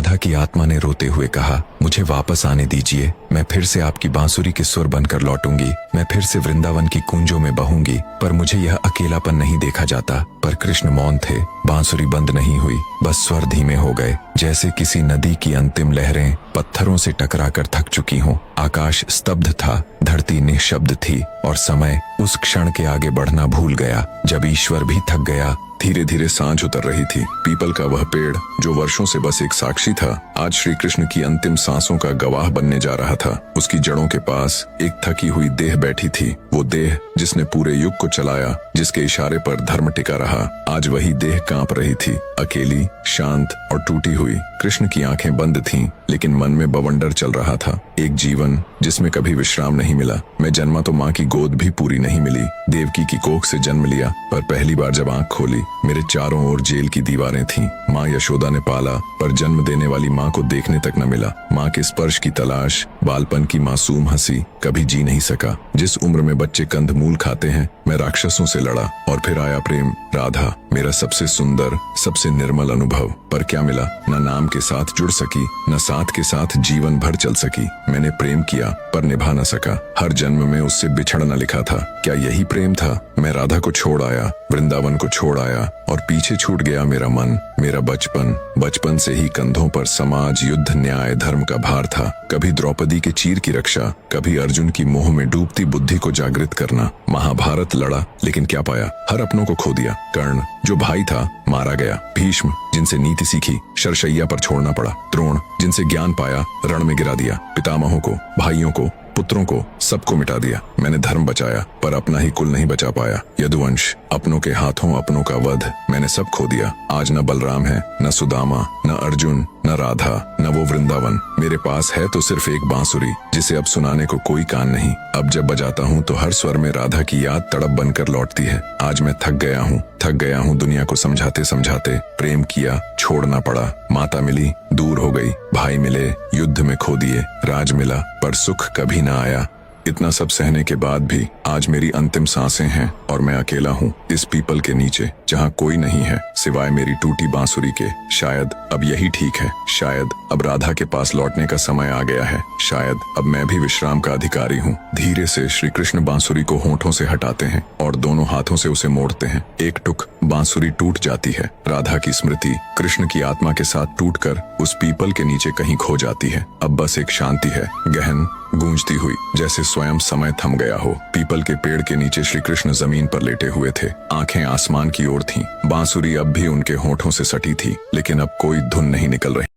राधा की आत्मा ने रोते हुए कहा, मुझे वापस आने दीजिए, मैं फिर से आपकी बांसुरी के सुर बनकर लौटूंगी, मैं फिर से वृंदावन की कूंजों में बहूंगी। पर मुझे यह अकेलापन नहीं देखा जाता। पर कृष्ण मौन थे, बांसुरी बंद नहीं हुई, बस स्वर धीमे हो गए, जैसे किसी नदी की अंतिम लहरें पत्थरों से टकराकर थक चुकी हों। आकाश स्तब्ध था, धरती निःशब्द थी और समय उस क्षण के आगे बढ़ना भूल गया जब ईश्वर भी थक गया। धीरे धीरे सांझ उतर रही थी। पीपल का वह पेड़ जो वर्षों से बस एक साक्षी था, आज श्री कृष्ण की अंतिम सांसों का गवाह बनने जा रहा था। उसकी जड़ों के पास एक थकी हुई देह बैठी थी, वो देह जिसने पूरे युग को चलाया, जिसके इशारे पर धर्म टिका रहा। आज वही देह कांप रही थी, अकेली, शांत और टूटी हुई। कृष्ण की आंखें बंद थीं, लेकिन मन में बवंडर चल रहा था। एक जीवन जिसमें कभी विश्राम नहीं मिला। मैं जन्मा तो माँ की गोद भी पूरी नहीं मिली, देवकी की कोख से जन्म लिया, पर पहली बार जब आंख खोली, मेरे चारों ओर जेल की दीवारें थीं। माँ यशोदा ने पाला, पर जन्म देने वाली माँ को देखने तक न मिला। माँ के स्पर्श की तलाश, बालपन की मासूम हंसी, कभी जी नहीं सका। जिस उम्र में बच्चे कंदमूल खाते हैं, मैं राक्षसों से लड़ा और फिर आया प्रेम। राधा मेरा सबसे सुंदर, सबसे निर्मल अनुभव। पर क्या मिला? न नाम के साथ जुड़ सकी, न साथ के साथ जीवन भर चल सकी। मैंने प्रेम किया पर निभा न सका। हर जन्म में उससे बिछड़ना लिखा था। क्या यही प्रेम था? मैं राधा को छोड़ आया, वृंदावन को छोड़ आया और पीछे छूट गया मेरा मन, मेरा बचपन। बचपन से ही कंधों पर समाज, युद्ध, न्याय, धर्म का भार था। कभी द्रौपदी के चीर की रक्षा, कभी अर्जुन की मोह में डूबती बुद्धि को जागृत करना। महाभारत लड़ा, लेकिन क्या पाया? हर अपनों को खो दिया। कर्ण जो भाई था मारा गया। भीष्म जिनसे नीति सीखी शरशैया पर छोड़ना पड़ा। द्रोण जिनसे ज्ञान पाया रण में गिरा दिया। पितामहों को, भाइयों को, पुत्रों को, सबको मिटा दिया। मैंने धर्म बचाया पर अपना ही कुल नहीं बचा पाया। यदुवंश, अपनों के हाथों अपनों का वध, मैंने सब खो दिया। आज न बलराम है, न सुदामा, न अर्जुन, न राधा, न वो वृंदावन। मेरे पास है तो सिर्फ एक बांसुरी, जिसे अब सुनाने को कोई कान नहीं। अब जब बजाता हूँ तो हर स्वर में राधा की याद तड़प बनकर लौटती है। आज मैं थक गया हूँ दुनिया को समझाते समझाते। प्रेम किया, छोड़ना पड़ा। माता मिली, दूर हो गई। भाई मिले, युद्ध में खो दिए। राज मिला, पर सुख कभी ना आया। इतना सब सहने के बाद भी आज मेरी अंतिम सांसें हैं और मैं अकेला हूँ इस पीपल के नीचे, जहाँ कोई नहीं है सिवाय मेरी टूटी बांसुरी के। शायद अब यही ठीक है, शायद अब राधा के पास लौटने का समय आ गया है, शायद अब मैं भी विश्राम का अधिकारी हूँ। धीरे से श्री कृष्ण बांसुरी को होठों से हटाते हैं और दोनों हाथों से उसे मोड़ते हैं। एक टुक बांसुरी टूट जाती है। राधा की स्मृति कृष्ण की आत्मा के साथ टूटकर उस पीपल के नीचे कहीं खो जाती है। अब बस एक शांति है, गहन, गूंजती हुई, जैसे स्वयं समय थम गया हो। पीपल के पेड़ के नीचे श्री कृष्ण जमीन पर लेटे हुए थे। आंखें आसमान की ओर थीं। बांसुरी अब भी उनके होठों से सटी थी, लेकिन अब कोई धुन नहीं निकल रही।